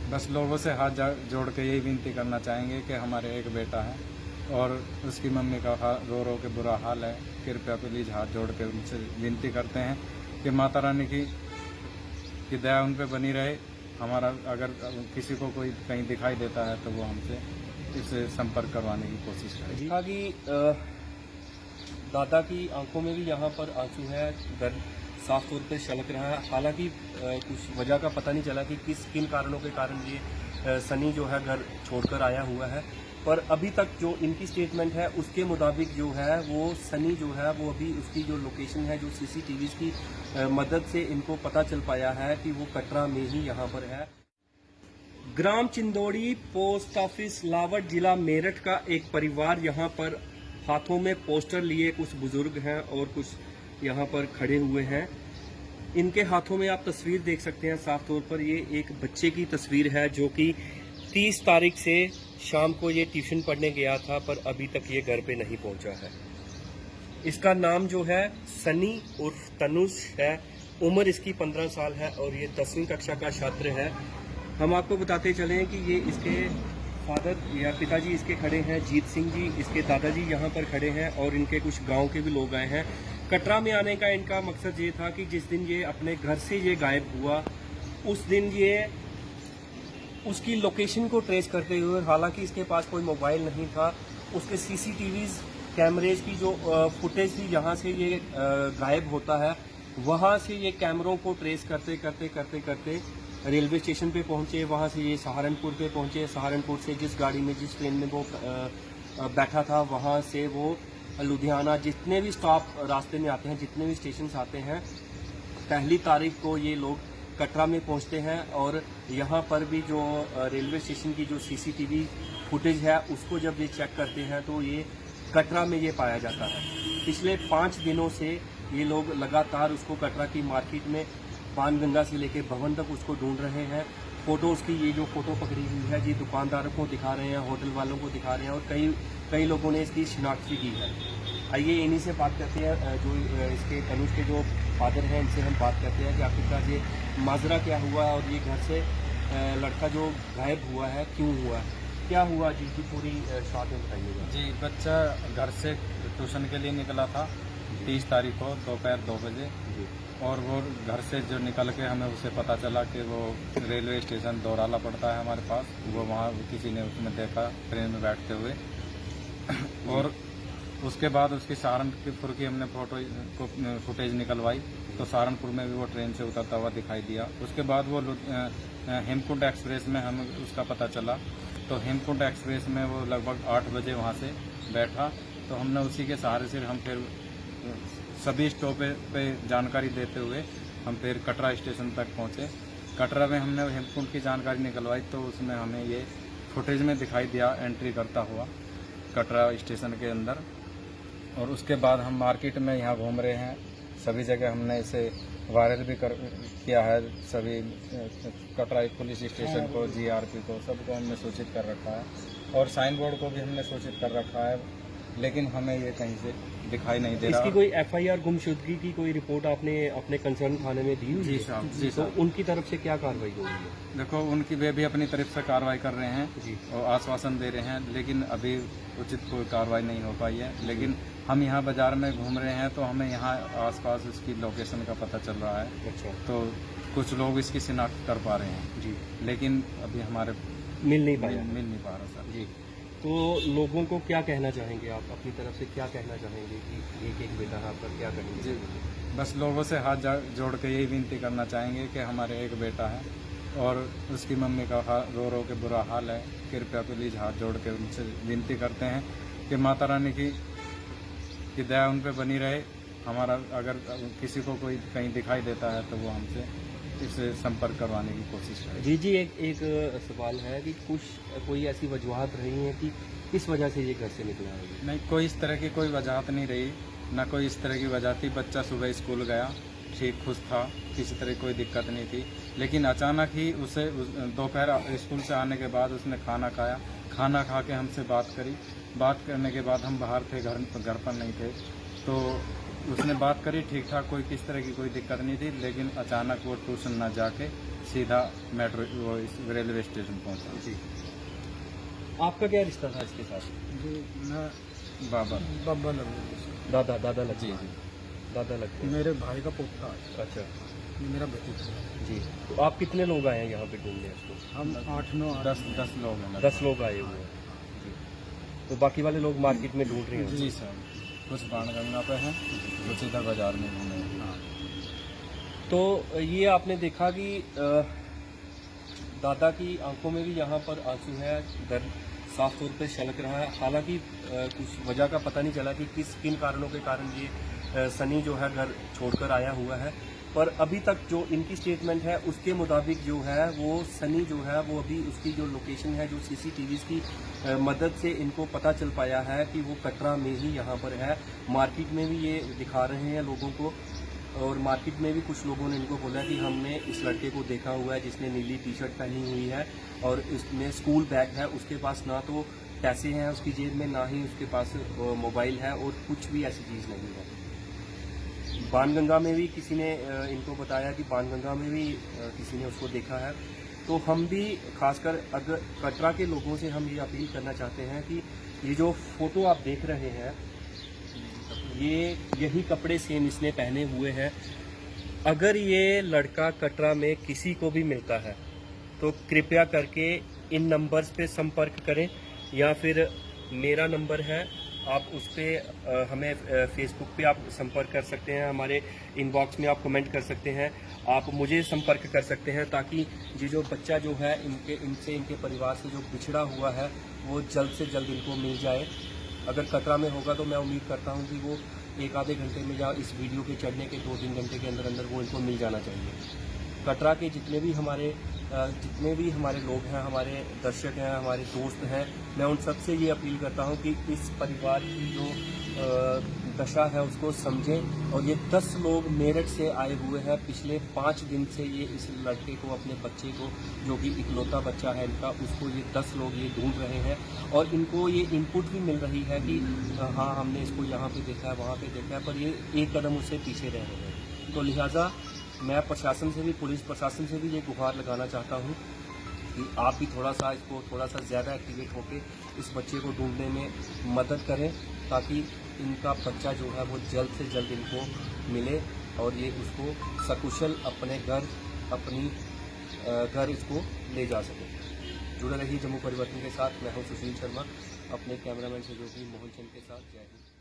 बस लोगों से हाथ जोड़ के यही विनती करना चाहेंगे कि हमारे एक बेटा है और उसकी मम्मी का रो रो के बुरा हाल है। कृपया प्लीज हाथ जोड़ के उनसे विनती करते हैं कि माता रानी की दया उन पर बनी रहे। हमारा अगर किसी को कोई कहीं दिखाई देता है तो वो हमसे इससे संपर्क करवाने की कोशिश करें। देखा कि दादा की आंखों में भी यहाँ पर आंसू है, दर्द साफ तौर पर छलक रहा है। हालांकि कुछ वजह का पता नहीं चला कि किन कारणों के कारण ये सनी जो है घर छोड़कर आया हुआ है, पर अभी तक जो इनकी स्टेटमेंट है उसके मुताबिक जो है वो सनी जो है वो अभी उसकी जो लोकेशन है, जो सीसीटीवी की मदद से इनको पता चल पाया है कि वो कटरा में ही यहाँ पर है। ग्राम चिंदोड़ी, पोस्ट ऑफिस लावट, जिला मेरठ का एक परिवार यहाँ पर हाथों में पोस्टर लिए कुछ बुजुर्ग हैं और कुछ यहाँ पर खड़े हुए हैं। इनके हाथों में आप तस्वीर देख सकते हैं साफ तौर पर। ये एक बच्चे की तस्वीर है जो कि 30 तारीख से शाम को ये ट्यूशन पढ़ने गया था, पर अभी तक ये घर पे नहीं पहुंचा है। इसका नाम जो है सनी उर्फ तनुष है। उम्र इसकी 15 साल है और ये 10वीं कक्षा का छात्र है। हम आपको बताते चलें कि ये इसके फादर या पिताजी इसके खड़े हैं, जीत सिंह जी, इसके दादाजी यहाँ पर खड़े हैं और इनके कुछ गांव के भी लोग आए हैं। कटरा में आने का इनका मकसद ये था कि जिस दिन ये अपने घर से ये गायब हुआ उस दिन ये उसकी लोकेशन को ट्रेस करते हुए, हालांकि इसके पास कोई मोबाइल नहीं था, उसके सीसीटीवीज कैमरेज की जो फुटेज थी जहां से ये गायब होता है, वहां से ये कैमरों को ट्रेस करते करते करते करते रेलवे स्टेशन पे पहुंचे। वहां से ये सहारनपुर पे पहुंचे। सहारनपुर से जिस गाड़ी में, जिस ट्रेन में वो बैठा था, वहां से वो लुधियाना, जितने भी स्टॉप रास्ते में आते हैं, जितने भी स्टेशन आते हैं, 1 तारीख को ये लोग कटरा में पहुंचते हैं। और यहाँ पर भी जो रेलवे स्टेशन की जो सीसीटीवी फुटेज है उसको जब ये चेक करते हैं तो ये कटरा में ये पाया जाता है। पिछले 5 दिनों से ये लोग लगातार उसको कटरा की मार्केट में बाणगंगा से लेकर भवन तक उसको ढूंढ रहे हैं। फोटो उसकी, ये जो फोटो पकड़ी हुई है, ये दुकानदारों को दिखा रहे हैं, होटल वालों को दिखा रहे हैं और कई लोगों ने इसकी शिनाख्त भी की है। आइए इन्हीं से बात करते हैं, जो इसके तनुष के जो फादर हैं, इनसे हम बात करते हैं कि आखिरकार ये माजरा क्या हुआ और ये घर से लड़का जो गायब हुआ है क्यों हुआ है, क्या हुआ जी की पूरी शॉर्ट में बताइएगा। जी, बच्चा घर से ट्यूशन के लिए निकला था 30 तारीख को दोपहर 2 बजे और वो घर से जो निकल के हमें उसे पता चला कि वो रेलवे स्टेशन दौराला पड़ता है हमारे पास, वो वहाँ किसी ने उसमें देखा ट्रेन में बैठते हुए। और उसके बाद उसकी सहारनपुर की हमने फुटेज निकलवाई तो सहारनपुर में भी वो ट्रेन से उतरता हुआ दिखाई दिया। उसके बाद वो हेमकुंड एक्सप्रेस में हमें उसका पता चला, तो हेमकुंड एक्सप्रेस में वो लगभग 8 बजे वहाँ से बैठा, तो हमने उसी के सहारे से हम फिर सभी स्टॉप पे जानकारी देते हुए हम फिर कटरा स्टेशन तक पहुँचे। कटरा में हमने हेमकुंड की जानकारी निकलवाई तो उसमें हमें ये फुटेज में दिखाई दिया एंट्री करता हुआ कटरा स्टेशन के अंदर। और उसके बाद हम मार्केट में यहाँ घूम रहे हैं, सभी जगह हमने इसे वायरल भी किया है, सभी कटरा पुलिस स्टेशन को, जीआरपी को, सबको हमने सूचित कर रखा है और साइन बोर्ड को भी हमने सूचित कर रखा है, लेकिन हमें ये कहीं से दिखाई नहीं दे रहा। इसकी कोई एफआईआर गुमशुदगी की कोई रिपोर्ट आपने अपने कंसर्न थाने में दी? जी साहब, जी साहब। तो उनकी तरफ से क्या कार्रवाई हो रही है? देखो, वे भी अपनी तरफ से कार्रवाई कर रहे हैं जी और आश्वासन दे रहे हैं, लेकिन अभी उचित कोई कार्रवाई नहीं हो पाई है। लेकिन हम यहाँ बाजार में घूम रहे हैं तो हमें यहाँ आसपास उसकी लोकेशन का पता चल रहा है। अच्छा। तो कुछ लोग इसकी शिनाख्त कर पा रहे हैं जी, लेकिन अभी हमारे मिल नहीं पा रहा सर। जी, तो लोगों को क्या कहना चाहेंगे आप, अपनी तरफ से क्या कहना चाहेंगे कि एक बेटा है आपका, क्या कहेंगे? जी, बस लोगों से हाथ जोड़ के यही विनती करना चाहेंगे कि हमारे एक बेटा है और उसकी मम्मी का रो रो के बुरा हाल है। कृपया प्लीज हाथ जोड़ के उनसे विनती करते हैं कि माता रानी की दया उन पर बनी रहे। हमारा अगर किसी को कोई कहीं दिखाई देता है तो वो हमसे इससे संपर्क करवाने की कोशिश करें। जी, एक सवाल है कि कोई ऐसी वजूहत रही हैं कि किस वजह से ये घर से निकला है? नहीं, कोई इस तरह की कोई वजहत नहीं रही, ना कोई इस तरह की वजह थी। बच्चा सुबह स्कूल गया, ठीक खुश था, किसी तरह कोई दिक्कत नहीं थी, लेकिन अचानक ही उसे दोपहर स्कूल से आने के बाद उसने खाना खाया, खाना खा के हमसे बात करी। बात करने के बाद हम बाहर थे, घर पर नहीं थे, तो उसने बात करी, ठीक ठाक, कोई किस तरह की कोई दिक्कत नहीं थी, लेकिन अचानक वो ट्यूशन ना जाके सीधा मेट्रो वो इस रेलवे स्टेशन पहुंचा। जी। आपका क्या रिश्ता था इसके साथ? जी मैं बाबा बाबा लगूँ, दादा दादा लगते जी हैं। जी दादा लगते हैं। मेरे भाई का पोता है, अच्छा ये मेरा भतीजा है। जी। तो आप कितने लोग आए हैं यहाँ पे ढूंढने उसको? हम 8-9 10 लोग हैं 10 लोग आए हुए हैं जी। तो बाकी वाले लोग मार्केट में ढूंढ रहे हैं? जी सर, कुछ बाणगंगा पे हैं, कुछ इधर बाजार में घूमे हैं। हाँ। तो ये आपने देखा कि दादा की आंखों में भी यहाँ पर आंसू है, दर्द साफ तौर पे छलक रहा है। हालांकि कुछ वजह का पता नहीं चला कि किन कारणों के कारण ये सनी जो है घर छोड़कर आया हुआ है, पर अभी तक जो इनकी स्टेटमेंट है उसके मुताबिक जो है वो सनी जो है वो अभी उसकी जो लोकेशन है, जो CCTVs की मदद से इनको पता चल पाया है कि वो कटरा में ही यहाँ पर है। मार्केट में भी ये दिखा रहे हैं लोगों को, और मार्केट में भी कुछ लोगों ने इनको बोला कि हमने इस लड़के को देखा हुआ है जिसने नीली टी-शर्ट पहनी हुई है और इसमें स्कूल बैग है, उसके पास ना तो पैसे हैं उसकी जेब में, ना ही उसके पास मोबाइल है और कुछ भी ऐसी चीज़ नहीं है। बाणगंगा में भी किसी ने इनको बताया कि बाणगंगा में भी किसी ने उसको देखा है। तो हम भी खासकर अगर कटरा के लोगों से हम ये अपील करना चाहते हैं कि ये जो फोटो आप देख रहे हैं, ये यही कपड़े सेम इसने पहने हुए हैं। अगर ये लड़का कटरा में किसी को भी मिलता है तो कृपया करके इन नंबर्स पे संपर्क करें, या फिर मेरा नंबर है, आप उस पर हमें फेसबुक पे आप संपर्क कर सकते हैं, हमारे इनबॉक्स में आप कमेंट कर सकते हैं, आप मुझे संपर्क कर सकते हैं, ताकि ये जो बच्चा जो है इनके परिवार से जो बिछड़ा हुआ है वो जल्द से जल्द इनको मिल जाए। अगर कटरा में होगा तो मैं उम्मीद करता हूं कि वो एक आधे घंटे में या इस वीडियो के चढ़ने के 2-3 घंटे के अंदर अंदर वो इनको मिल जाना चाहिए। कटरा के जितने भी हमारे लोग हैं, हमारे दर्शक हैं, हमारे दोस्त हैं, मैं उन सबसे ये अपील करता हूं कि इस परिवार की जो दशा है उसको समझें। और ये 10 लोग मेरठ से आए हुए हैं, पिछले 5 दिन से ये इस लड़के को, अपने बच्चे को, जो कि इकलौता बच्चा है इनका, उसको ये 10 लोग ये ढूंढ रहे हैं। और इनको ये इनपुट भी मिल रही है कि हाँ हमने इसको यहाँ पे देखा है, वहाँ पे देखा है, पर ये एक कदम उससे पीछे रह रहे हैं। तो लिहाजा मैं प्रशासन से भी, पुलिस प्रशासन से भी ये गुहार लगाना चाहता हूँ कि आप भी थोड़ा सा ज़्यादा एक्टिवेट होकर इस बच्चे को ढूंढने में मदद करें, ताकि इनका बच्चा जो है वो जल्द से जल्द इनको मिले और ये उसको सकुशल अपने घर इसको ले जा सके। जुड़े रहिए जम्मू परिवर्तन के साथ। मैं हूं सुशील शर्मा, अपने कैमरामैन सहयोगी मोहन चंद के साथ। जय हिंद।